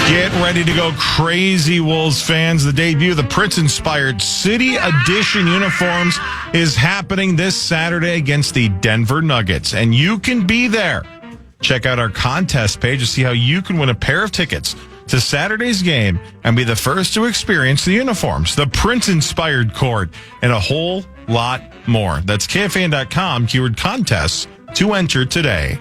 Get ready to go crazy, Wolves fans. The debut of the Prince-inspired City Edition uniforms is happening this Saturday against the Denver Nuggets, and you can be there. Check out our contest page to see how you can win a pair of tickets to Saturday's game and be the first to experience the uniforms, the Prince-inspired court, and a whole lot more. That's KFAN.com, keyword contests, to enter today.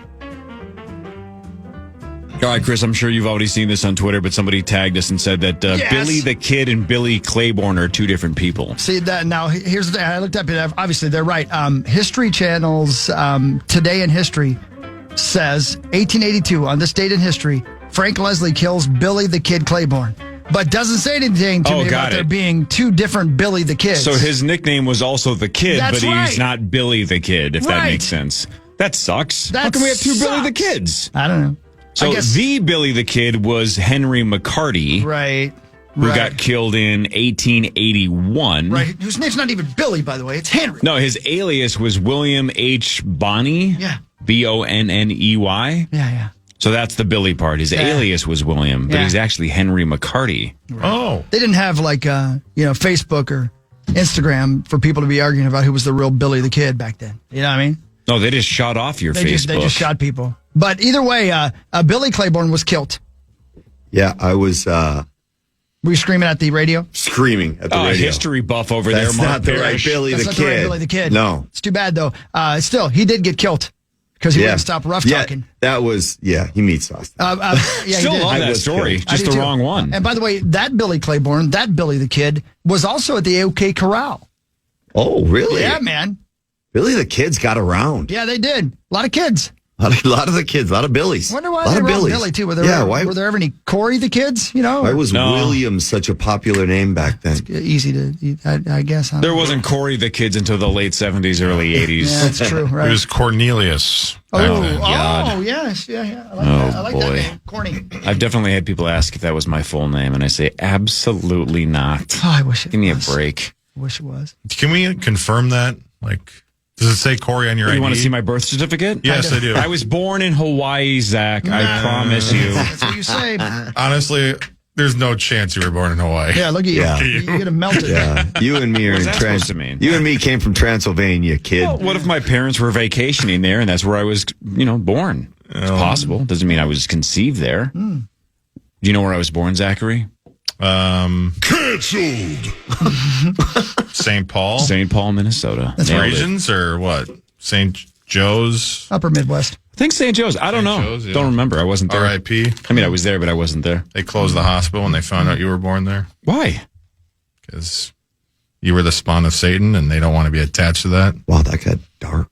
All right, Chris, I'm sure you've already seen this on Twitter, but somebody tagged us and said that Yes. Billy the Kid and Billy Claiborne are two different people. See that now? Here's the thing. I looked up it. Obviously, they're right. History Channel's Today in History says 1882 on this date in history, Frank Leslie kills Billy the Kid Claiborne, but doesn't say anything to me about there being two different Billy the Kids. So his nickname was also the Kid, That's but right. he's not Billy the Kid, if that Right. makes sense. That sucks. That How can we have two Billy the sucks. Kids? I don't know. So I guess, the Billy the Kid was Henry McCarty, right, who got killed in 1881. right. Whose name's not even Billy, by the way. It's Henry. No, his alias was William H. Bonney. Yeah. Bonney. Yeah. So that's the Billy part. His alias was William, but Yeah. he's actually Henry McCarty. Oh. They didn't have Facebook or Instagram for people to be arguing about who was the real Billy the Kid back then. You know what I mean? No, they just shot off your Facebook. They just shot people. But either way, Billy Claiborne was killed. Yeah, I was Were you screaming at the radio? screaming at the radio. History buff over That's there, Mark not the right Parrish. Billy That's the not the right Kid. Billy the Kid. No. It's too bad, though. Still, he did get killed because he wouldn't stop rough talking. That was, he meets us. Yeah, Still he did. love that was story, killed. I just do the too. wrong one. And by the way, that Billy Claiborne, that Billy the Kid, was also at the OK Corral. Oh, really? Yeah, man. Billy the Kids got around. Yeah, they did. A lot of kids. A lot of the kids, a lot of Billies. I wonder why a lot they of were Billies. Billy, too. Were there ever any Corey the Kids? You know? Why was No. William such a popular name back then? Easy to, I guess. I don't There know. wasn't Corey the Kids until the late 70s, early 80s. Yeah, that's true, right? It was Cornelius. back then. God. Yes. Yeah. I like Oh, that. I like that boy. name. Corny. I've definitely had people ask if that was my full name, and I say absolutely not. Oh, I wish it Give me a was. break. I wish it was. Can we confirm that? Does it say Corey on your ID? You want to see my birth certificate? Yes, I do. I was born in Hawaii, Zach. I promise you. That's what you say. But Honestly, there's no chance you were born in Hawaii. yeah, look at you. Yeah. You're going to melt it. Yeah, you and me are What's in that supposed to mean? You and me came from Transylvania, kid. Well, what if my parents were vacationing there, and that's where I was, born? It's possible. Doesn't mean I was conceived there. Do you know where I was born, Zachary? Canceled. St. Paul? St. Paul, Minnesota. That's Nailed it. Regions or what? St. Joe's? Upper Midwest. I think St. Joe's. I don't know. Joe's, yeah. Don't remember. I wasn't there. R.I.P. I mean, I was there, but I wasn't there. They closed the hospital when they found out you were born there Why? because you were the spawn of Satan and they don't want to be attached to that. Wow, that got dark.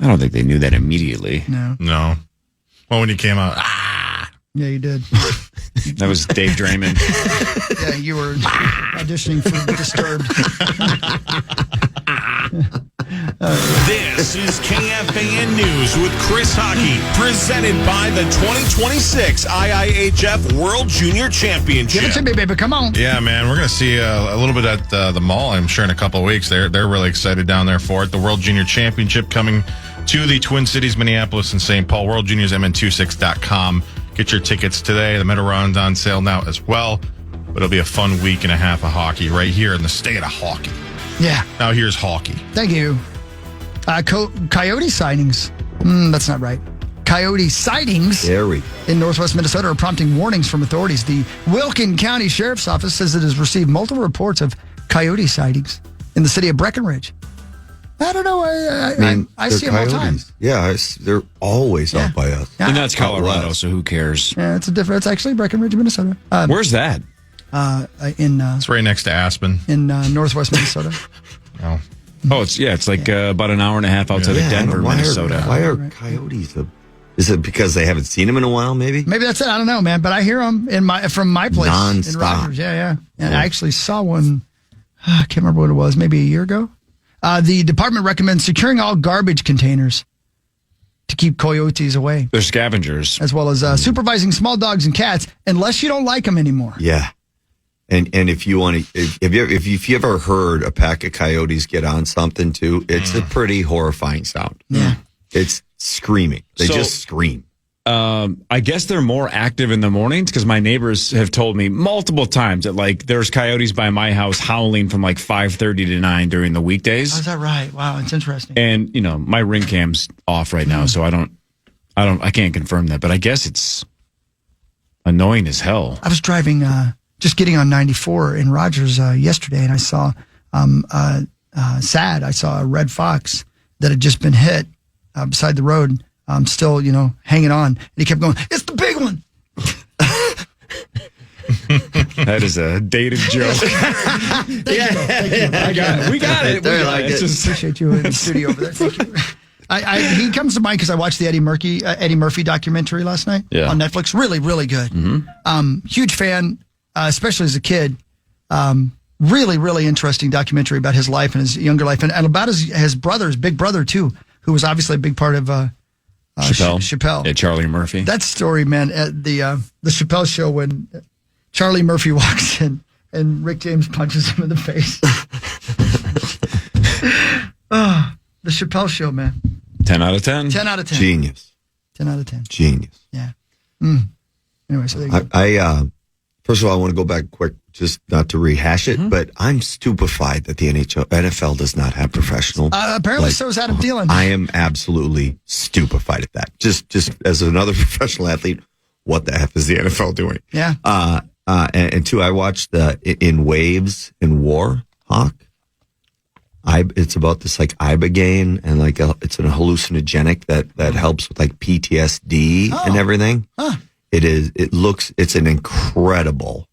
I don't think they knew that immediately. No. Well, when you came out, Yeah, you did. That was Dave Draymond. Yeah, you were auditioning for Disturbed. This is KFAN News with Chris Hockey, presented by the 2026 IIHF World Junior Championship. Give it to me, baby. Come on. yeah, man, we're going to see a little bit at the mall, I'm sure, in a couple of weeks. They're really excited down there for it. The World Junior Championship coming to the Twin Cities, Minneapolis, and St. Paul. WorldJuniors.mn26.com. Get your tickets today. The medal round's on sale now as well. But it'll be a fun week and a half of hockey right here in the state of hockey. Yeah. Now here's hockey. Thank you. Coyote sightings. That's not right. Coyote sightings Scary. in northwest Minnesota are prompting warnings from authorities. The Wilkin County Sheriff's Office says it has received multiple reports of coyote sightings in the city of Breckenridge. I don't know. I they're see them all the time. coyotes. Yeah, they're always out by us. Yeah. And that's Colorado, west. so who cares? Yeah, it's actually Breckenridge, Minnesota. Where's that? It's right next to Aspen. In northwest Minnesota. Oh. Oh, it's like about an hour and a half outside of Yeah, Denver, why Minnesota. Why are coyotes? Is it because they haven't seen them in a while? Maybe. Maybe that's it. I don't know, man. But I hear them from my place in Nonstop. Rogers. Yeah. And I actually saw one. I can't remember what it was. Maybe a year ago. The department recommends securing all garbage containers to keep coyotes away, They're scavengers. as well as supervising small dogs and cats unless you don't like them anymore. Yeah. And if you want to, if you ever heard a pack of coyotes get on something too, it's a pretty horrifying sound. Yeah. It's screaming. They So- just scream. I guess they're more active in the mornings because my neighbors have told me multiple times that like there's coyotes by my house howling from like 5:30 to 9 during the weekdays. Oh, is that right? Wow, it's interesting. And my ring cam's off right now, so I can't confirm that, but I guess it's annoying as hell. I was driving, just getting on 94 in Rogers yesterday, and I saw, I saw a red fox that had just been hit beside the road. Still, hanging on. And he kept going, "It's the big one." That is a dated joke. Thank you. We got it. Appreciate you in the studio over there. Thank you. He comes to mind because I watched the Eddie Murphy documentary last night on Netflix. Really, really good. Mm-hmm. Huge fan, especially as a kid. Really, really interesting documentary about his life and his younger life, and about his brother, his big brother too, who was obviously a big part of Chappelle. Yeah, Charlie Murphy. That story, man, at the Chappelle show when Charlie Murphy walks in and Rick James punches him in the face. The Chappelle show, man. 10 out of 10. 10 out of 10. Genius. 10 out of 10. Genius. Yeah. Anyway, so there you go. I first of all, I want to go back quick, just not to rehash it, but I'm stupefied that the NFL does not have professional. Apparently, so is Adam Thielen. I am absolutely stupefied at that. Just as another professional athlete, what the F is the NFL doing? Yeah. And two, I watched In Waves and War Hawk. It's about this like ibogaine and it's an hallucinogenic that helps with like PTSD and everything. Huh. It's an incredible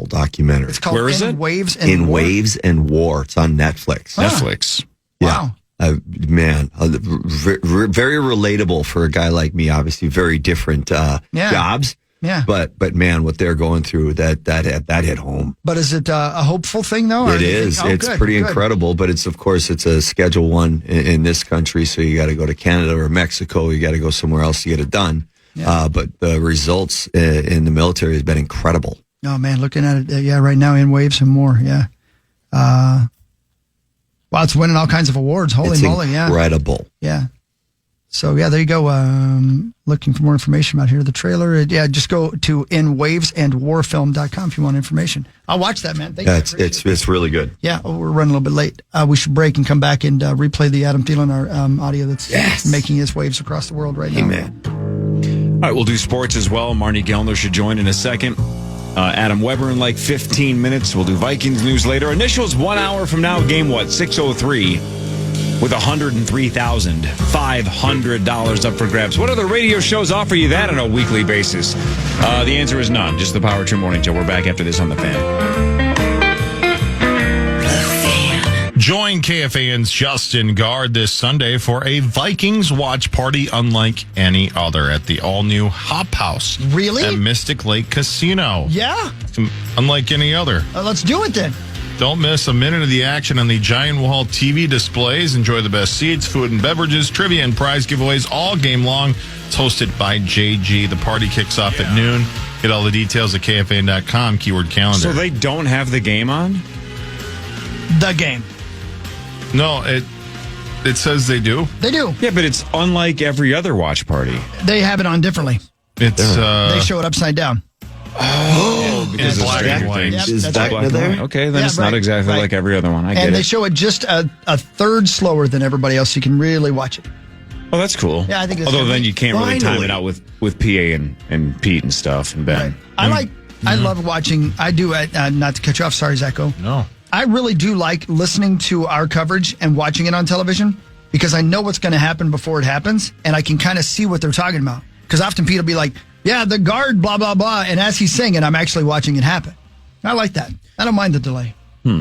documentary. It's called Where is In it? Waves and In War. Waves and War. It's on Netflix. Netflix. Wow. Man, very relatable for a guy like me. Obviously, very different jobs. Yeah. But man, what they're going through that hit home. But is it a hopeful thing though? It is. It's pretty incredible. But it's a Schedule I in this country, so you got to go to Canada or Mexico. You got to go somewhere else to get it done. Yeah. But the results in the military has been incredible. Oh man, looking at it, right now In Waves and More. Yeah. Wow, it's winning all kinds of awards. Holy moly, incredible. Yeah. So, there you go. Looking for more information about here. The trailer, just go to inwavesandwarfilm.com if you want information. I'll watch that, man. Thank you. It's really good. Yeah, we're running a little bit late. We should break and come back and replay the Adam Thielen audio that's making his waves across the world right now. Amen. All right, we'll do sports as well. Marnie Gellner should join in a second. Adam Weber in like 15 minutes. We'll do Vikings news later. Initials 1 hour from now. Game 6:03 with $103,500 up for grabs. What other radio shows offer you that on a weekly basis? The answer is none. Just the Power True Morning Show. We're back after this on The Fan. Join KFAN's Justin Guard this Sunday for a Vikings watch party unlike any other at the all-new Hop House. Really? At Mystic Lake Casino. Yeah. Unlike any other. Let's do it then. Don't miss a minute of the action on the giant wall TV displays. Enjoy the best seats, food and beverages, trivia and prize giveaways all game long. It's hosted by JG. The party kicks off at noon. Get all the details at KFAN.com, keyword calendar. So they don't have the game on? The game. No, it says they do. They do. Yeah, but it's unlike every other watch party. They have it on differently. It's they show it upside down. Oh, because it's black and white. Yep, Is that's that right. there? Okay, then it's not exactly like every other one. I get And it. they show it just a third slower than everybody else. So you can really watch it. Oh, that's cool. Yeah, I think it's Although good. then you can't really time it out with PA and Pete and stuff and Ben. Right. I love watching. I do. Not to cut you off. Sorry, Zacho. No. I really do like listening to our coverage and watching it on television because I know what's going to happen before it happens, and I can kind of see what they're talking about. Because often Pete will be like, "Yeah, the guard, blah blah blah," and as he's saying it, I'm actually watching it happen. I like that. I don't mind the delay. But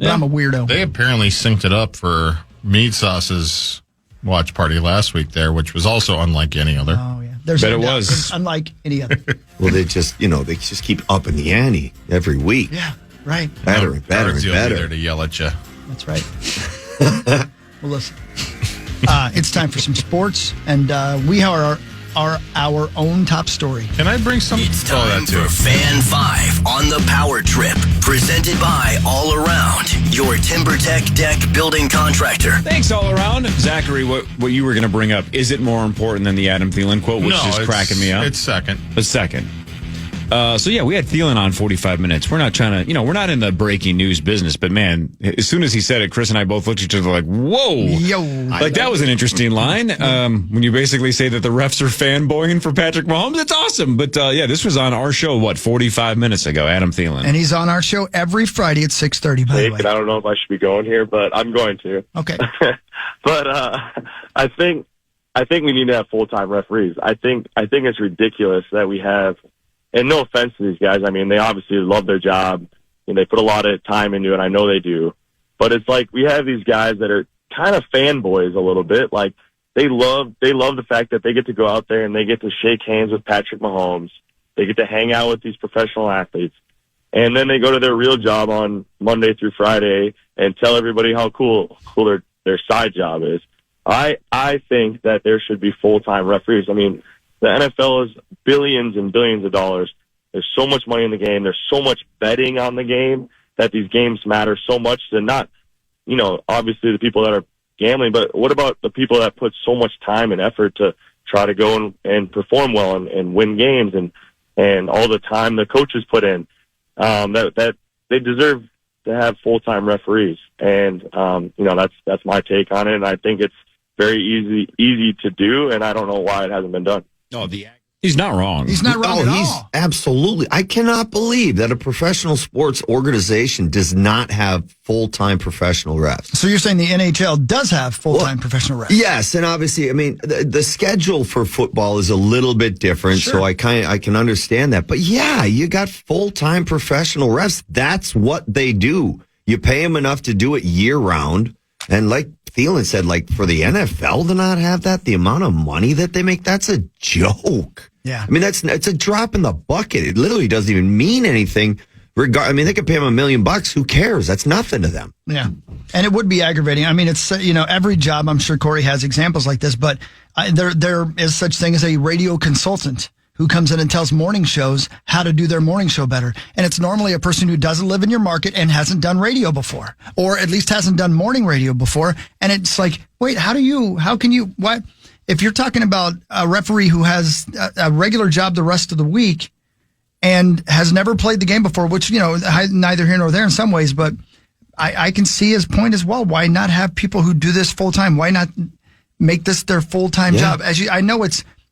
I'm a weirdo. They apparently synced it up for Meat Sauce's watch party last week there, which was also unlike any other. Oh yeah, there's Bet no it doubt. was. It's unlike any other. Well, they just keep upping the ante every week. Yeah, right. Better and better and Guards will be there better. to yell at you. That's right. Well, listen. It's time for some sports, and we are are our own top story. Can I bring some? It's time for Fan 5 on the Power Trip, presented by All Around, your TimberTech deck building contractor. Thanks all around. Zachary, what you were going to bring up, is it more important than the Adam Thielen quote, which is cracking me up? It's second. A second. So, yeah, we had Thielen on 45 minutes. We're not trying to, we're not in the breaking news business, but man, as soon as he said it, Chris and I both looked at each other like, whoa. Yo. Like, that was an interesting line. When you basically say that the refs are fanboying for Patrick Mahomes, it's awesome. But, yeah, this was on our show, 45 minutes ago, Adam Thielen. And he's on our show every Friday at 6:30, by the way. I don't know if I should be going here, but I'm going to. Okay. But I think we need to have full-time referees. I think it's ridiculous that we have, and no offense to these guys, I mean, they obviously love their job, and they put a lot of time into it, I know they do. But it's like we have these guys that are kind of fanboys a little bit. Like, they love the fact that they get to go out there and they get to shake hands with Patrick Mahomes. They get to hang out with these professional athletes. And then they go to their real job on Monday through Friday and tell everybody how cool their side job is. I think that there should be full-time referees. I mean, the NFL is billions and billions of dollars. There's so much money in the game. There's so much betting on the game that these games matter so much to not, obviously the people that are gambling, but what about the people that put so much time and effort to try to go and perform well and win games and all the time the coaches put in, that they deserve to have full-time referees. And, that's my take on it. And I think it's very easy to do. And I don't know why it hasn't been done. No, he's not wrong. He's not wrong at he's all. absolutely. I cannot believe that a professional sports organization does not have full-time professional refs. So you're saying the NHL does have full-time professional refs? Yes, and obviously, I mean, the schedule for football is a little bit different, Sure. so I can understand that. But yeah, you got full-time professional refs. That's what they do. You pay them enough to do it year-round, and like Thielen said, like for the NFL to not have that, the amount of money that they make, that's a joke. Yeah. I mean, it's a drop in the bucket. It literally doesn't even mean anything. I mean, they could pay him $1 million. Who cares? That's nothing to them. Yeah. And it would be aggravating. I mean, it's, every job, I'm sure Corey has examples like this, but there is such thing as a radio consultant who comes in and tells morning shows how to do their morning show better. And it's normally a person who doesn't live in your market and hasn't done radio before, or at least hasn't done morning radio before. And it's like, wait, what? If you're talking about a referee who has a regular job the rest of the week and has never played the game before, which, neither here nor there in some ways, but I can see his point as well. Why not have people who do this full time? Why not make this their full-time job? I know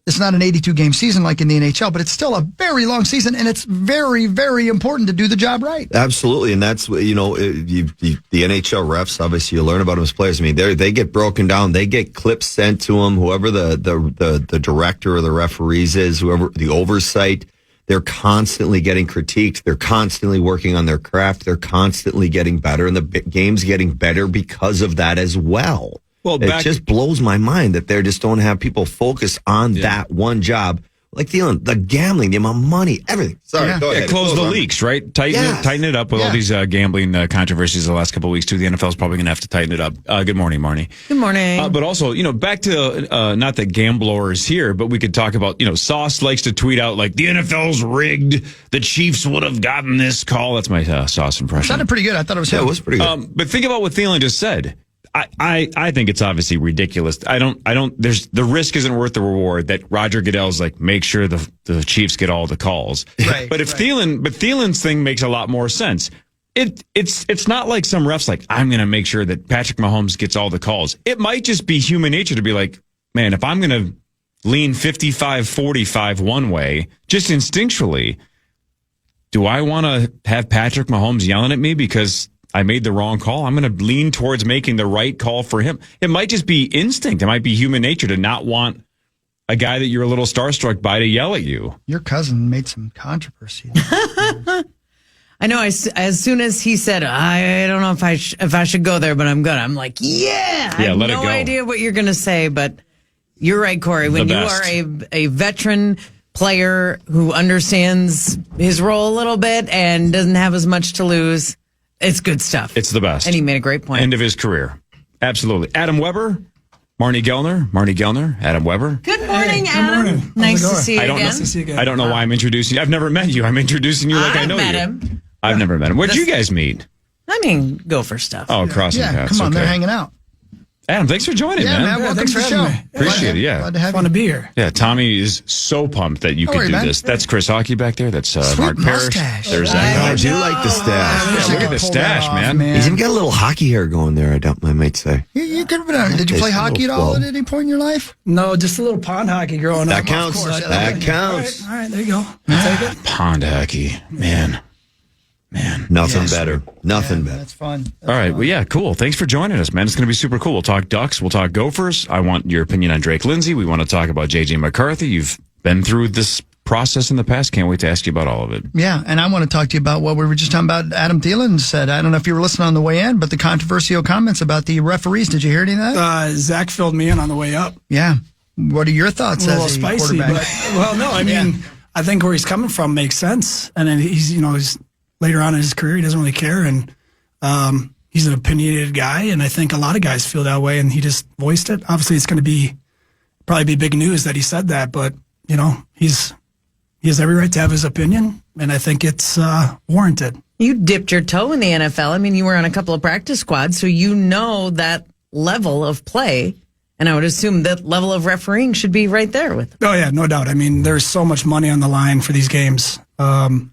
it's not an 82-game season like in the NHL, but it's still a very long season, and it's very, very important to do the job right. Absolutely, and that's the NHL refs. Obviously, you learn about them as players. I mean, they get broken down. They get clips sent to them. Whoever the director or the referees is, whoever the oversight, they're constantly getting critiqued. They're constantly working on their craft. They're constantly getting better, and the game's getting better because of that as well. Well, it just blows my mind that they just don't have people focus on that one job. Like the gambling, the amount of money, everything. Sorry, go ahead. Close the leaks, right? Tighten it up with all these gambling controversies the last couple of weeks, too. The NFL's probably going to have to tighten it up. Good morning, Marnie. Good morning. But also, back to, not that Gambler is here, but we could talk about, Sauce likes to tweet out, like, the NFL's rigged. The Chiefs would have gotten this call. That's my Sauce impression. Sounded pretty good. I thought it was good. It was pretty good. But think about what Thielen just said. I think it's obviously ridiculous. The risk isn't worth the reward that Roger Goodell's like, make sure the Chiefs get all the calls. Right. But Thielen's thing makes a lot more sense. It's not like some refs like, I'm going to make sure that Patrick Mahomes gets all the calls. It might just be human nature to be like, man, if I'm going to lean 55-45 one way, just instinctually, do I want to have Patrick Mahomes yelling at me because I made the wrong call? I'm going to lean towards making the right call for him. It might just be instinct. It might be human nature to not want a guy that you're a little starstruck by to yell at you. Your cousin made some controversy. I know. As soon as he said, I don't know if I should go there, but I'm gonna. I'm like, I have let it no go. idea what you're gonna say, but you're right, Corey. When you are a veteran player who understands his role a little bit and doesn't have as much to lose, it's good stuff. It's the best. And he made a great point. End of his career. Absolutely. Adam Weber, Marnie Gellner, Adam Weber. Good morning, Adam. Good morning. Nice to How's it see you I don't again. Nice to see you again. I don't know why I'm introducing you. I've never met you. I'm introducing you like I know met you. him. I've never met him. Where'd you guys meet? I mean, Gopher stuff. Oh, crossing Yeah, paths. come on, Okay. they're hanging out. Adam, thanks for joining, Yeah, man, welcome thanks to the for show. having me. Appreciate it, yeah. Glad to have Fun you. to be here. Yeah, Tommy is so pumped that you Don't could worry, do man. this. That's Chris Hockey back there. That's Sweet Mark Parrish. mustache. There's I Zach. do like the stash. Yeah, look at the Pull that stash, off, man. He's even got a little hockey hair going there, I might say. You could have been on. Did you play It's a hockey at little all slow. at any point in your life? No, just a little pond hockey growing That up. counts. course, yeah, That All counts. right, there you go. I'll take it. Pond hockey. Man. Nothing Yes. better. Nothing better. That's fun. All right. Well, yeah, cool. Thanks for joining us, man. It's going to be super cool. We'll talk Ducks. We'll talk Gophers. I want your opinion on Drake Lindsay. We want to talk about J.J. McCarthy. You've been through this process in the past. Can't wait to ask you about all of it. Yeah, and I want to talk to you about what we were just talking about. Adam Thielen said, I don't know if you were listening on the way in, but the controversial comments about the referees. Did you hear any of that? Zach filled me in on the way up. Yeah. What are your thoughts A little as a spicy, quarterback? but well, no, I mean, I think where he's coming from makes sense. And then he's later on in his career, he doesn't really care, and he's an opinionated guy. And I think a lot of guys feel that way, and he just voiced it. Obviously, it's going to probably be big news that he said that, but he has every right to have his opinion, and I think it's warranted. You dipped your toe in the NFL. I mean, you were on a couple of practice squads, so you know that level of play. And I would assume that level of refereeing should be right there with. Oh yeah, no doubt. I mean, there's so much money on the line for these games, and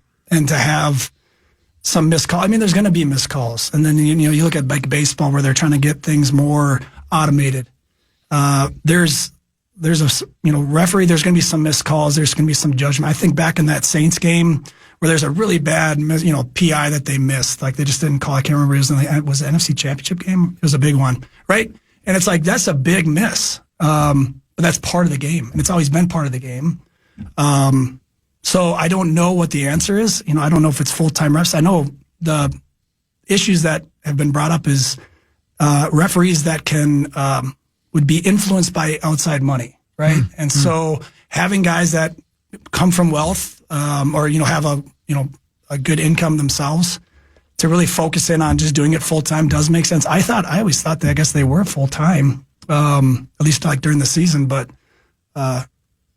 to have some missed call. I mean, there's going to be missed calls, and then you look at like baseball where they're trying to get things more automated. There's a referee. There's going to be some missed calls. There's going to be some judgment. I think back in that Saints game where there's a really bad PI that they missed, like they just didn't call. I can't remember. It was the NFC Championship game. It was a big one, right? And it's like that's a big miss, but that's part of the game, and it's always been part of the game. So I don't know what the answer is. I don't know if it's full-time refs. I know the issues that have been brought up is referees that would be influenced by outside money, right? Mm-hmm. And so having guys that come from wealth or have a good income themselves to really focus in on just doing it full-time does make sense. I always thought that I guess they were full-time, at least like during the season. But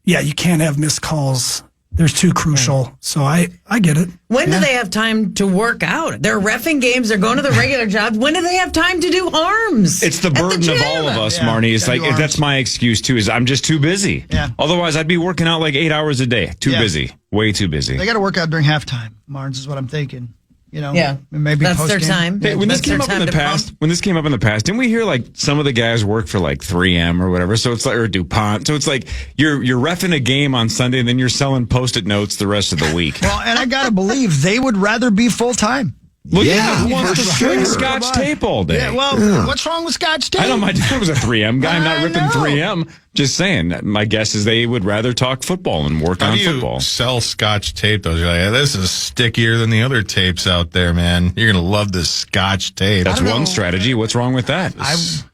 you can't have missed calls. They're too crucial. So I get it. When do they have time to work out? They're reffing games. They're going to the regular jobs. When do they have time to do arms? It's the burden of all of us, Yeah, Marnie. It's like arms. that's my excuse too. Is I'm just too busy. Yeah. Otherwise, I'd be working out like 8 hours a day. Too busy. Way too busy. They got to work out during halftime, Marnes, is what I'm thinking. Yeah, maybe that's their post-game. time. Hey, when this That's came their up in time the to past, pump. didn't we hear like some of the guys work for like 3M or whatever? So it's like, or DuPont. So it's like you're reffing a game on Sunday and then you're selling Post-it notes the rest of the week. Well, and I got to believe they would rather be full-time. Well, Yeah, who wants to for string sure. Scotch tape all day? Yeah, well, what's wrong with Scotch tape? I know my dad was a 3M guy. I'm not I ripping know. 3M. Just saying. My guess is they would rather talk football and work How on do you football. sell Scotch tape? Those, you're like, this is stickier than the other tapes out there, man. You're gonna love this Scotch tape. That's one strategy. What's wrong with that?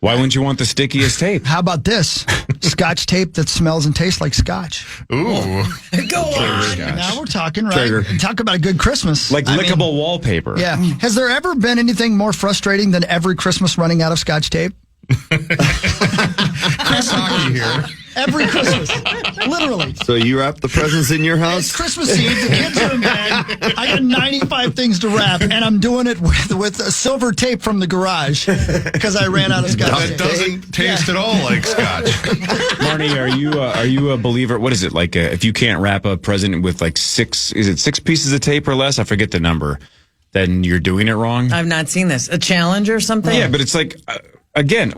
Why wouldn't you want the stickiest tape? How about this? Scotch tape that smells and tastes like Scotch. Ooh, Go on. Now we're talking, right? Trigger. Talk about a good Christmas. Like I mean, lickable wallpaper. yeah. Has there ever been anything more frustrating than every Christmas running out of Scotch tape? Chris Hockey here. Every Christmas. Literally. So you wrap the presents in your It's house? Christmas Eve. The kids are in bed. I got 95 things to wrap, and I'm doing it with silver tape from the garage because I ran out of Scotch That tape. doesn't taste at all like Scotch. Marnie, are you a believer? What is it like? If you can't wrap a present with like six pieces of tape or less? I forget the number. Then you're doing it wrong. I've not seen this. A challenge or something? Yeah, but it's like. Again,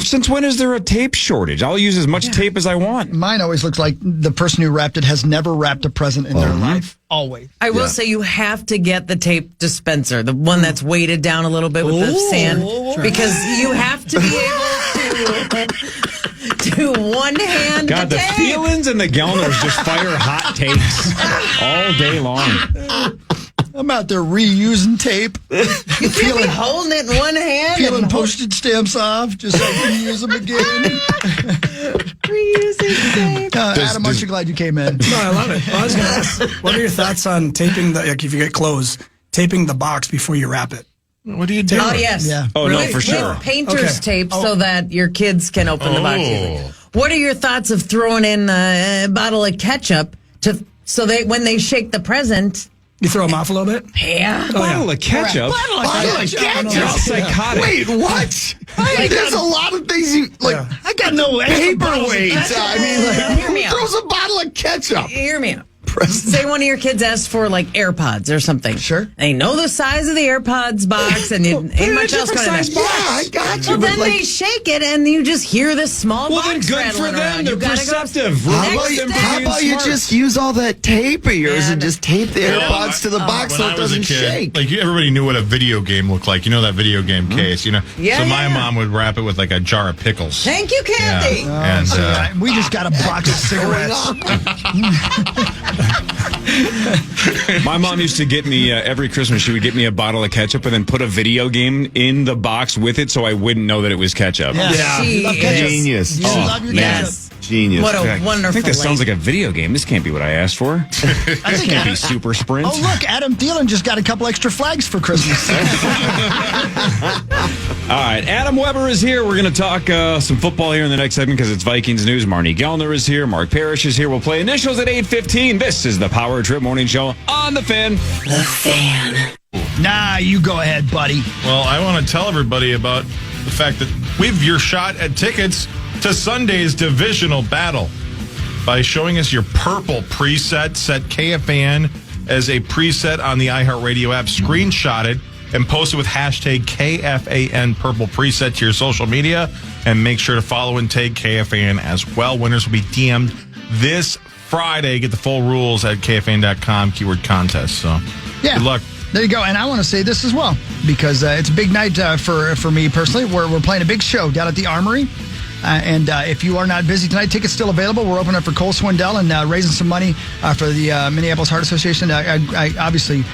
since when is there a tape shortage? I'll use as much tape as I want. Mine always looks like the person who wrapped it has never wrapped a present in their life. Always. I will say you have to get the tape dispenser, the one that's weighted down a little bit with the sand, because you have to be able to one hand God, the tape. Thielens and the Gellners just fire hot tapes all day long. I'm out there reusing tape, You can't be holding it in one hand. peeling and postage stamps off, just so I can use them again. reusing tape. Adam, aren't you glad you came in? No, I love it. I was going to ask, what are your thoughts on taping if you get clothes, taping the box before you wrap it? What do you do? Oh, yes. Yeah. Oh, no, for sure. With painter's Okay. tape so that your kids can open the box easily. What are your thoughts of throwing in a bottle of ketchup so when they shake the present? You throw them off a little bit? Yeah. Bottle of ketchup? Bottle of ketchup. That's psychotic. Wait, what? Hey, there's a lot of things you like. I got no Paperweights. I mean, Hear me who out. throws a bottle of ketchup? Hear me out. Say one of your kids asked for like AirPods or something. Sure. They know the size of the AirPods box and ain't much else going in there. Yeah, I got you. Well, but then like, they shake it and you just hear this small Well, then box good rattling for them. around. They're You gotta go- perceptive. how Reward about, them for how being about you smart. just use all that tape of yours Yeah, and just tape the AirPods to the box When so I it was a doesn't kid, shake? like everybody knew what a video game looked like. You know that video game case, you know? Yeah, so my yeah. mom would wrap it with like a jar of pickles. Thank you, Candy. Yeah. And we just got a box of cigarettes. My mom used to get me every Christmas. She would get me a bottle of ketchup and then put a video game in the box with it, so I wouldn't know that it was ketchup. Yeah. She Love ketchup. Genius. You love your man. ketchup. Genius. What a I wonderful think this sounds lady. like a video game. This can't be what I asked for. This can't be Super Sprint. Oh, look, Adam Thielen just got a couple extra flags for Christmas. All right, Adam Weber is here. We're going to talk some football here in the next segment because it's Vikings news. Marnie Gellner is here. Mark Parrish is here. We'll play initials at 8:15. This is the Power Trip Morning Show on The Fan. The Fan. Nah, you go ahead, buddy. Well, I want to tell everybody about the fact that we've your shot at tickets to Sunday's divisional battle by showing us your purple preset. Set KFAN as a preset on the iHeartRadio app. Screenshot it and post it with hashtag KFAN purple preset to your social media. And make sure to follow and tag KFAN as well. Winners will be DM'd this Friday. Get the full rules at KFAN.com, keyword contest. So Yeah. good luck. There you go. And I want to say this as well, because it's a big night for me personally. We're playing a big show down at the Armory. And if you are not busy tonight, tickets still available. We're opening up for Cole Swindell and raising some money for the Minneapolis Heart Association. Obviously,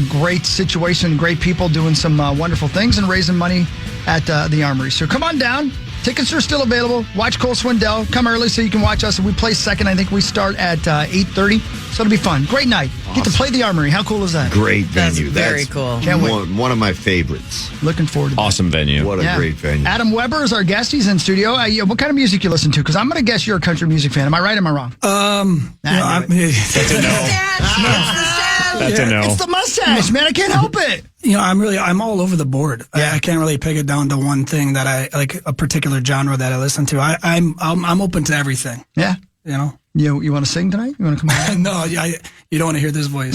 great situation, great people doing some wonderful things and raising money at the Armory. So come on down. Tickets are still available. Watch Cole Swindell. Come early so you can watch us. We play second. I think we start at 8:30. So it'll be fun. Great night. Get to play the Armory. How cool is that? Great That's venue. very cool. Can't wait. One of my favorites. Looking forward to that. Awesome venue. What a Yeah. great venue. Adam Weber is our guest. He's in studio. What kind of music you listen to? Because I'm going to guess you're a country music fan. Am I right or am I wrong? That's a no. It's the mustache, man. I can't help it. I'm all over the board. I can't really peg it down to one thing that I like, a particular genre that I listen to. I'm open to everything. Yeah. You want to sing tonight? You want to come on? No, you don't want to hear this voice.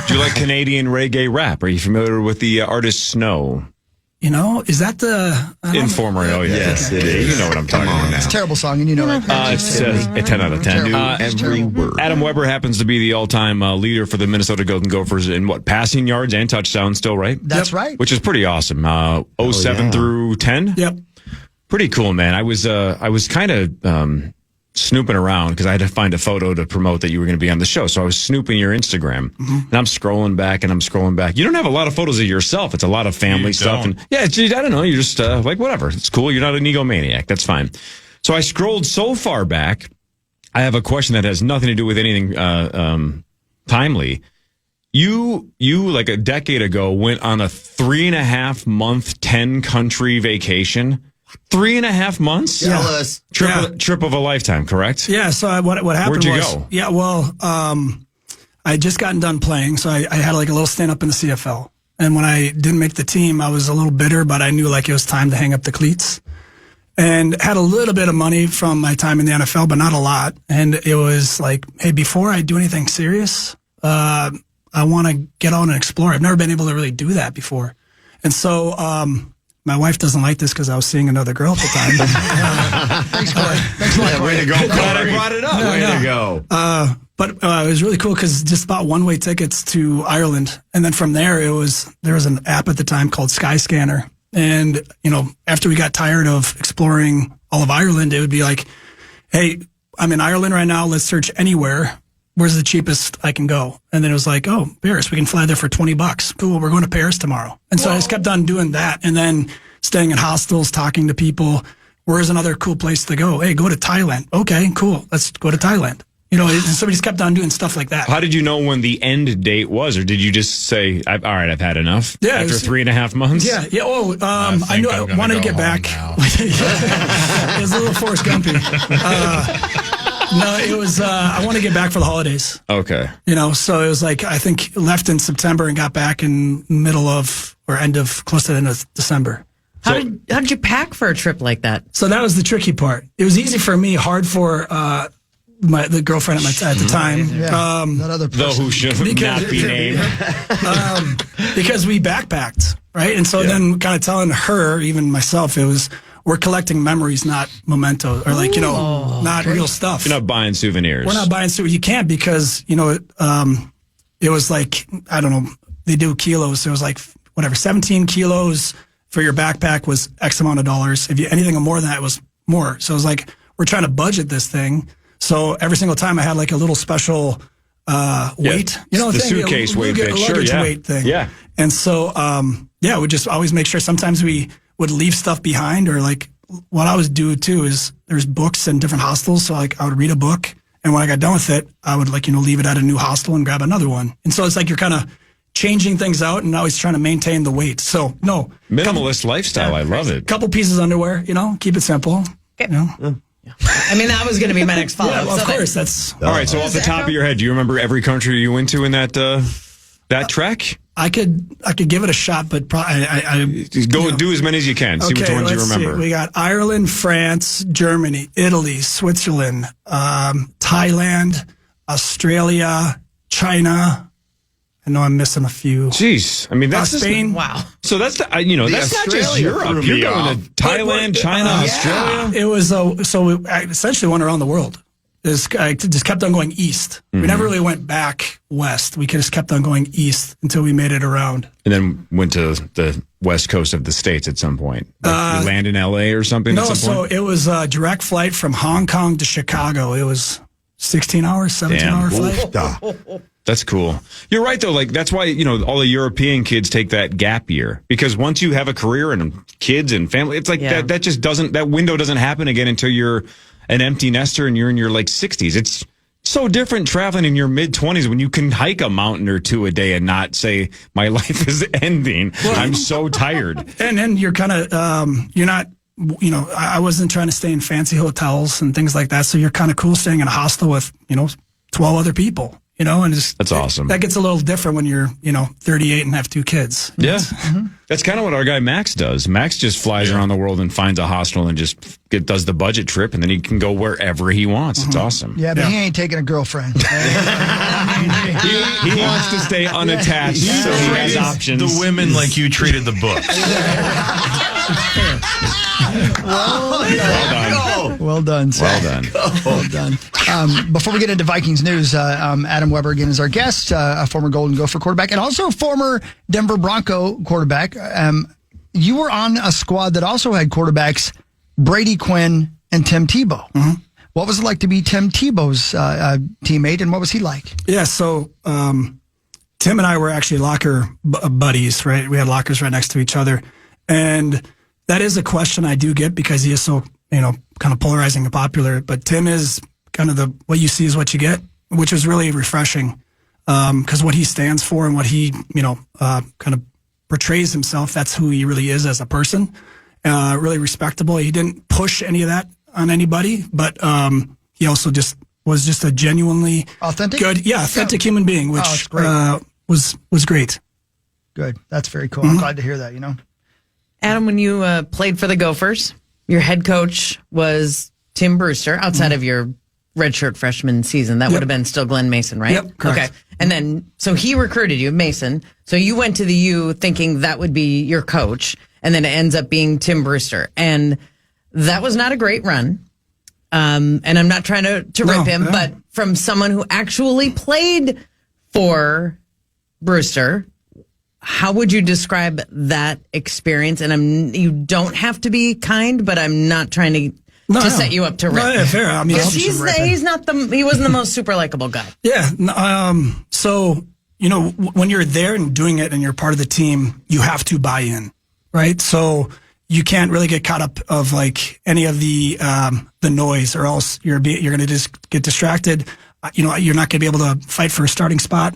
Do you like Canadian reggae rap? Are you familiar with the artist Snow? Is that the Informer, oh yeah. Yes, it is. You know what I'm talking about now. It's a terrible song, and you know it. It's a 10 out of 10. Every word. Adam Weber happens to be the all-time leader for the Minnesota Golden Gophers in passing yards and touchdowns still, right? That's right. Which is pretty awesome. 07 through 10? Yep. Pretty cool, man. I was kind of snooping around because I had to find a photo to promote that you were going to be on the show. So I was snooping your Instagram, and I'm scrolling back. You don't have a lot of photos of yourself. It's a lot of family stuff. don't. And I don't know. You're just like, whatever. It's cool. You're not an egomaniac. That's fine. So I scrolled so far back. I have a question that has nothing to do with anything timely. You like a decade ago went on a 3.5 month 10 country vacation. 3.5 months? Jealous. Trip of a lifetime, correct? Yeah. So what happened Where'd you was, go? yeah, well, I had just gotten done playing, so I had like a little stand up in the CFL. And when I didn't make the team, I was a little bitter, but I knew like it was time to hang up the cleats. And had a little bit of money from my time in the NFL, but not a lot. And it was like, hey, before I do anything serious, I want to get out and explore. I've never been able to really do that before. And so, my wife doesn't like this because I was seeing another girl at the time. Thanks, Corey. Thanks a lot, Corey. Way to go. Glad I brought it up. Way to go. But it was really cool because just bought one-way tickets to Ireland. And then from there, there was an app at the time called Skyscanner. And, after we got tired of exploring all of Ireland, it would be like, hey, I'm in Ireland right now. Let's search anywhere. Where's the cheapest I can go? And then it was like, oh, Paris, we can fly there for $20. Cool, we're going to Paris tomorrow. And so I just kept on doing that. And then staying in hostels, talking to people. Where's another cool place to go? Hey, go to Thailand. Okay, cool. Let's go to Thailand. And somebody just kept on doing stuff like that. How did you know when the end date was, or did you just say, "All right, I've had enough"? Yeah, after 3.5 months. Yeah. I knew I wanted to get back. It was a little Forrest Gumpy. No, it was. I want to get back for the holidays. Okay. So it was like I think left in September and got back in close to the end of December. How did you pack for a trip like that? So that was the tricky part. It was easy for me, hard for the girlfriend at the time. That other person. Though who should not be named. Because we backpacked, right? And so then kind of telling her, even myself, we're collecting memories, not mementos, or not real stuff. You're not buying souvenirs. We're not buying souvenirs. You can't because, it was like, I don't know, they do kilos. So it was like, 17 kilos for your backpack was X amount of dollars. If you anything more than that, it was more. So it was like, we're trying to budget this thing. So every single time I had like a little special weight, the suitcase weight thing, weight thing. Yeah. And so, we just always make sure. Sometimes we would leave stuff behind, or like what I would do too is there's books in different hostels. So like I would read a book, and when I got done with it, I would leave it at a new hostel and grab another one. And so it's like you're kind of changing things out and always trying to maintain the weight. So no. Minimalist lifestyle. I love it. Couple pieces of underwear, keep it simple. Okay. I mean, that was going to be my next follow-up. Of course. That's all right. So off the top of your head, do you remember every country you went to in that trek? I could give it a shot, but probably do as many as you can. See which ones you remember. See. We got Ireland, France, Germany, Italy, Switzerland, Thailand, Australia, China. I know I'm missing a few. Jeez, I mean that's Spain. Wow. So that's that's not just Europe. You're going to Thailand, China, Australia. It was I essentially went around the world. I just kept on going east. We never really went back west. We just kept on going east until we made it around. And then went to the west coast of the States at some point. You land in L.A. or something? No, at some point? So it was a direct flight from Hong Kong to Chicago. It was 16 hours, 17-hour flight. That's cool. You're right, though. Like, that's why, all the European kids take that gap year. Because once you have a career and kids and family, it's like that just doesn't, that window doesn't happen again until you're an empty nester and you're in your 60s. It's so different traveling in your mid-20s when you can hike a mountain or two a day and not say, my life is ending. I'm so tired. And then you're kind of, you're not, I wasn't trying to stay in fancy hotels and things like that. So you're kind of cool staying in a hostel with, 12 other people. And that's awesome. That gets a little different when you're, 38 and have 2 kids. Yeah. That's kind of what our guy Max does. Max just flies around the world and finds a hostel and just does the budget trip, and then he can go wherever he wants. It's awesome. Yeah, but he ain't taking a girlfriend. He wants to stay unattached, so he has options. The women like you treated the books. Well done, sir. Well done. Before we get into Vikings news, Adam Weber again is our guest, a former Golden Gopher quarterback and also former Denver Bronco quarterback. You were on a squad that also had quarterbacks Brady Quinn and Tim Tebow. Mm-hmm. What was it like to be Tim Tebow's teammate, and what was he like? Yeah, so Tim and I were actually locker buddies, right? We had lockers right next to each other. And that is a question I do get because he is so, kind of polarizing and popular. But Tim is kind of what you see is what you get, which is really refreshing because what he stands for and what he, kind of portrays himself, that's who he really is as a person. Really respectable. He didn't push any of that on anybody, but he also was just a genuinely authentic, authentic human being, which was great. Good. That's very cool. I'm glad to hear that. Adam, when you played for the Gophers, your head coach was Tim Brewster outside of your redshirt freshman season. That would have been still Glenn Mason, right? Yep, correct. Okay. And then, so he recruited you, Mason. So you went to the U thinking that would be your coach, and then it ends up being Tim Brewster. And that was not a great run. And I'm not trying to rip him, but from someone who actually played for Brewster, how would you describe that experience? And you don't have to be kind, but I'm not trying to set you up to rip. No, fair. I mean, he wasn't the most super likable guy. Yeah. So, when you're there and doing it and you're part of the team, you have to buy in, right? So you can't really get caught up of any of the noise, or else you're going to just get distracted. you're not going to be able to fight for a starting spot.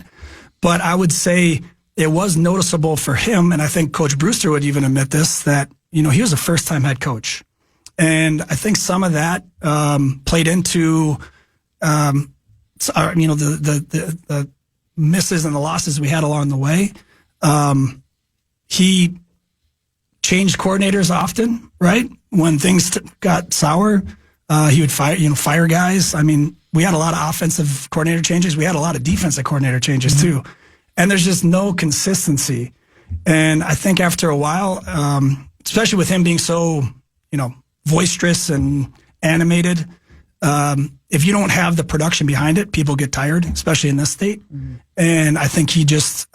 But I would say it was noticeable for him, and I think Coach Brewster would even admit this, that, he was a first-time head coach. And I think some of that played into, the misses and the losses we had along the way. He changed coordinators often, right? When things got sour, he would fire guys. I mean, we had a lot of offensive coordinator changes. We had a lot of defensive coordinator changes too. And there's just no consistency. And I think after a while, especially with him being so, boisterous and animated, if you don't have the production behind it, people get tired, especially in this state. And I think he just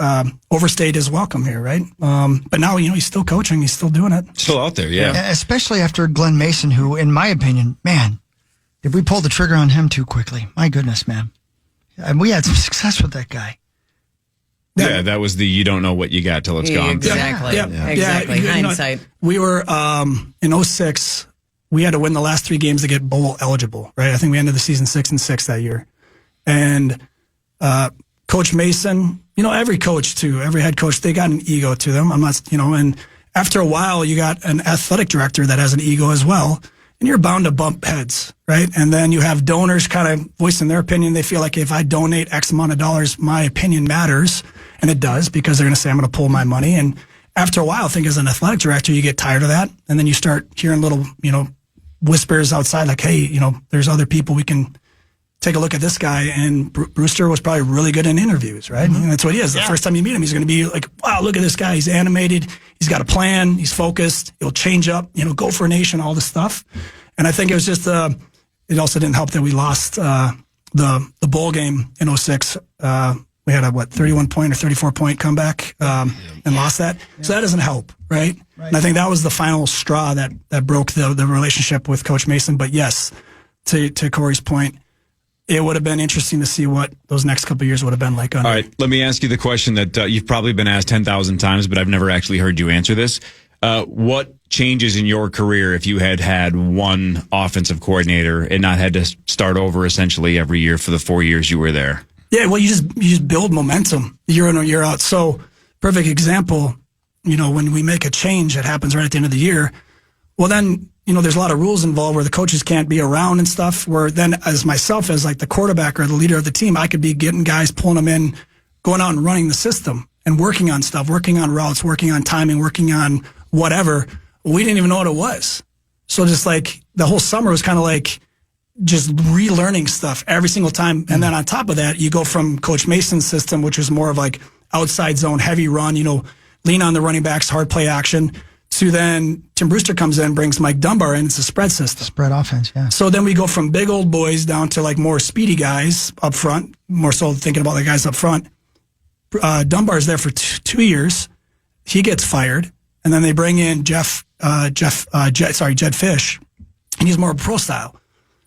overstayed his welcome here, right? But now, he's still coaching. He's still doing it. Still out there, yeah. Especially after Glenn Mason, who, in my opinion, man, did we pull the trigger on him too quickly? My goodness, man. And we had some success with that guy. Yeah, that was the you don't know what you got till it's gone. Exactly. Exactly. Hindsight. We were in 2006. We had to win the last 3 games to get bowl eligible, right? I think we ended the season 6-6 that year. And Coach Mason, every coach too, every head coach, they got an ego to them. I'm not, and after a while, you got an athletic director that has an ego as well, and you're bound to bump heads, right? And then you have donors kind of voicing their opinion. They feel like if I donate X amount of dollars, my opinion matters, and it does, because they're going to say I'm going to pull my money. And after a while, I think as an athletic director, you get tired of that, and then you start hearing little, whispers outside like, hey, there's other people, we can take a look at this guy. And Brewster was probably really good in interviews, right? And that's what he is. The first time you meet him, he's going to be like, wow, look at this guy. He's animated. He's got a plan. He's focused. He'll change up, Gopher Nation, all this stuff. And I think it was just, it also didn't help that we lost the bowl game in 2006. We had a 31-point or 34-point comeback and lost that. So that doesn't help, right? And I think that was the final straw that broke the relationship with Coach Mason. But yes, to Corey's point, it would have been interesting to see what those next couple of years would have been like. All right, let me ask you the question that you've probably been asked 10,000 times, but I've never actually heard you answer this. What changes in your career if you had one offensive coordinator and not had to start over essentially every year for the 4 years you were there? Yeah, well, you just build momentum year in or year out. So, perfect example, when we make a change that happens right at the end of the year, well then, there's a lot of rules involved where the coaches can't be around and stuff, where then as myself, as like the quarterback or the leader of the team, I could be getting guys, pulling them in, going out and running the system and working on stuff, working on routes, working on timing, working on whatever. We didn't even know what it was. So just like the whole summer was kind of like just relearning stuff every single time. And then on top of that, you go from Coach Mason's system, which was more of like outside zone, heavy run, lean on the running backs, hard play action, to then Tim Brewster comes in, brings Mike Dunbar in. It's a spread system. Spread offense, yeah. So then we go from big old boys down to like more speedy guys up front, more so thinking about the guys up front. Dunbar's there for 2 years. He gets fired. And then they bring in Jed Fish, and he's more pro style.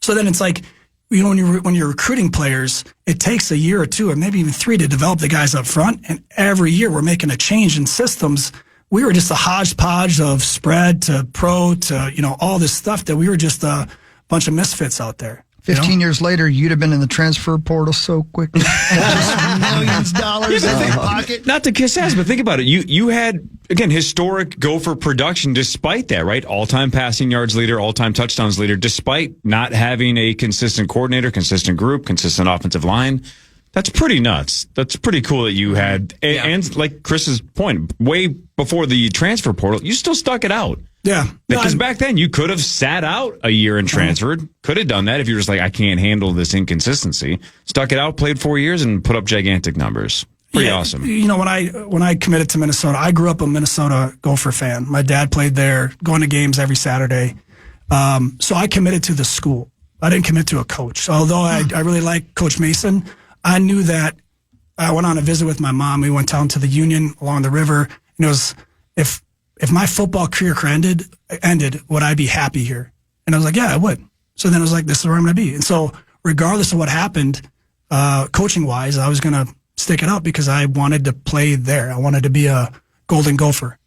So then it's like, when you're recruiting players, it takes a year or 2 or maybe even 3 to develop the guys up front. And every year we're making a change in systems. We were just a hodgepodge of spread to pro to, all this stuff that we were just a bunch of misfits out there. 15 years later, you'd have been in the transfer portal so quickly. Just millions of dollars in your pocket. Not to kiss ass, but think about it. You had, again, historic Gopher production despite that, right? All-time passing yards leader, all-time touchdowns leader, despite not having a consistent coordinator, consistent group, consistent offensive line. That's pretty nuts. That's pretty cool that you had, and like Chris's point, way before the transfer portal, you still stuck it out. Yeah. Because back then you could have sat out a year and transferred. Could have done that if you were just like, I can't handle this inconsistency. Stuck it out, played 4 years, and put up gigantic numbers. Pretty awesome. When I committed to Minnesota, I grew up a Minnesota Gopher fan. My dad played there, going to games every Saturday. So I committed to the school. I didn't commit to a coach. Although I really like Coach Mason, I knew that I went on a visit with my mom. We went down to the Union along the river. And it was, if my football career ended, would I be happy here? And I was like, yeah, I would. So then I was like, this is where I'm going to be. And so regardless of what happened, coaching-wise, I was going to stick it out because I wanted to play there. I wanted to be a Golden Gopher.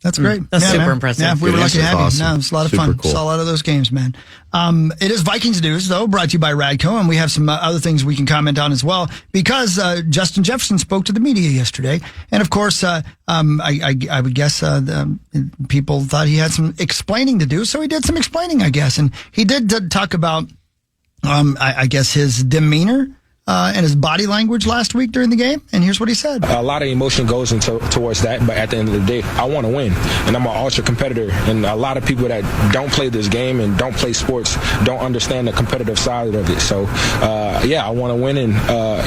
That's great. That's super man. impressive. Yeah, we were lucky to have awesome. you. No, it's a lot of Super fun. cool. Saw a lot of those games, man. It is Vikings news, though, brought to you by Radco, and we have some other things we can comment on as well, because Justin Jefferson spoke to the media yesterday, and of course, I would guess people thought he had some explaining to do, so he did some explaining, I guess, and he did talk about, I guess, his demeanor and his body language last week during the game, and here's what he said. A lot of emotion goes towards that, but at the end of the day, I want to win, and I'm an ultra competitor, and a lot of people that don't play this game and don't play sports don't understand the competitive side of it. So, I want to win, and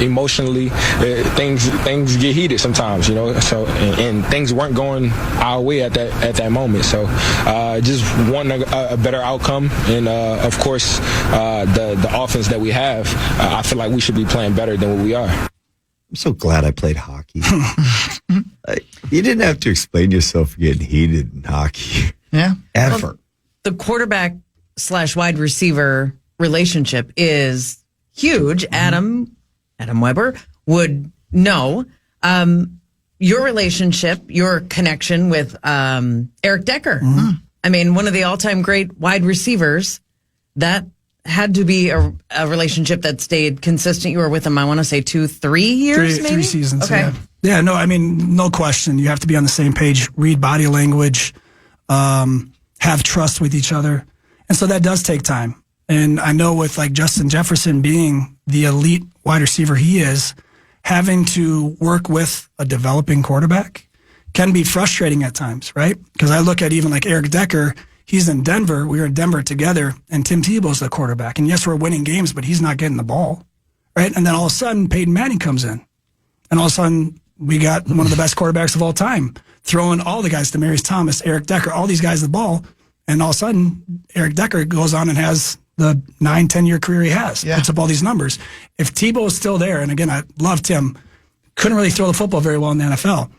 emotionally, things get heated sometimes, you know. So, and things weren't going our way at that moment. So, just want a better outcome, and of course, the offense that we have, I feel like we should be playing better than what we are. I'm so glad I played hockey. You didn't have to explain yourself getting heated in hockey. Yeah. Ever. Well, the quarterback / wide receiver relationship is huge. Adam Weber would know. Your relationship, your connection with Eric Decker. Mm-hmm. I mean, one of the all-time great wide receivers. That had to be a relationship that stayed consistent. You were with him, I want to say 2-3 years, maybe? 3 seasons, okay. Yeah, no, I mean, no question. You have to be on the same page, read body language, have trust with each other. And so that does take time. And I know with like Justin Jefferson being the elite wide receiver he is, having to work with a developing quarterback can be frustrating at times, right? Because I look at even like Eric Decker. He's in Denver. We were in Denver together, and Tim Tebow's the quarterback. And yes, we're winning games, but he's not getting the ball, right? And then all of a sudden, Peyton Manning comes in. And all of a sudden, we got one of the best quarterbacks of all time, throwing all the guys, Demaryius Thomas, Eric Decker, all these guys the ball. And all of a sudden, Eric Decker goes on and has the 9-10 year career he has. Yeah. Puts up all these numbers. If Tebow is still there, and again, I love Tim, couldn't really throw the football very well in the NFL.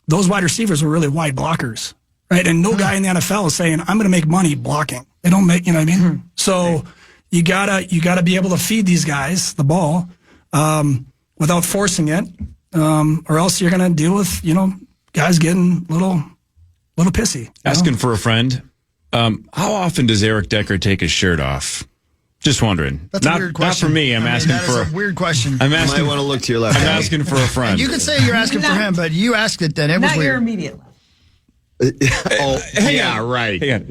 Those wide receivers were really wide blockers. Right, and no guy in the NFL is saying, I'm going to make money blocking. They don't make, you know what I mean? So you gotta be able to feed these guys the ball without forcing it, or else you're going to deal with, you know, guys getting a little pissy. Asking for a friend. How often does Eric Decker take his shirt off? Just wondering. That's a weird question. Not for me. I'm asking that for is a weird question. You might want to look to your left. I'm asking for a friend. You could say you're asking for him, but you asked it then. It was Not weird. your immediate left. Right. Hang on.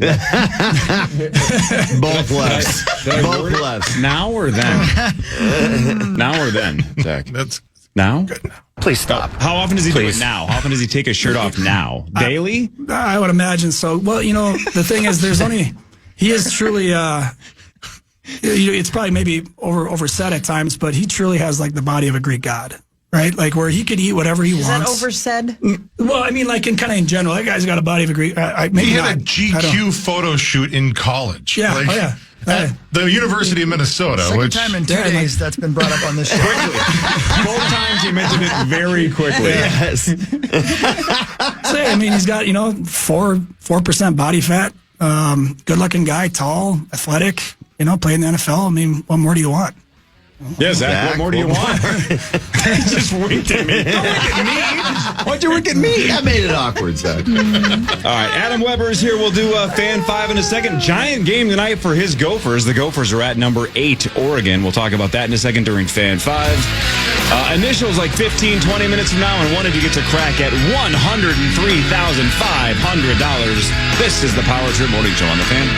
Both lefts. Both lefts. Now or then? Now or then, Zach? That's now? good. Please stop. How often does he do it now? How often does he take his shirt off now? Daily? I would imagine so. Well, you know, the thing is, he is truly, it's probably maybe oversaid at times, but he truly has like the body of a Greek god. Right, like where he could eat whatever he wants. Is that oversaid? Well, I mean, like in kind of in general, that guy's got a body of a Greek. Maybe He not. had a GQ photo shoot in college. Yeah, Like, oh yeah. At the University of Minnesota. Second which time in 2 days that's been brought up on this show. Both times he mentioned it very quickly. Yes. So, I mean, he's got 4% body fat, good looking guy, tall, athletic. You know, playing in the NFL. I mean, what more do you want? Yeah, Zach, what more do you want? He just winked at me. Don't wink at me. Why'd you wink at me? That made it awkward, Zach. All right, Adam Weber is here. We'll do Fan 5 in a second. Giant game tonight for his Gophers. The Gophers are at number 8, Oregon. We'll talk about that in a second during Fan 5. Initials like 15, 20 minutes from now, and wanted to get to crack at $103,500. This is the Power Trip Morning Show on the Fan.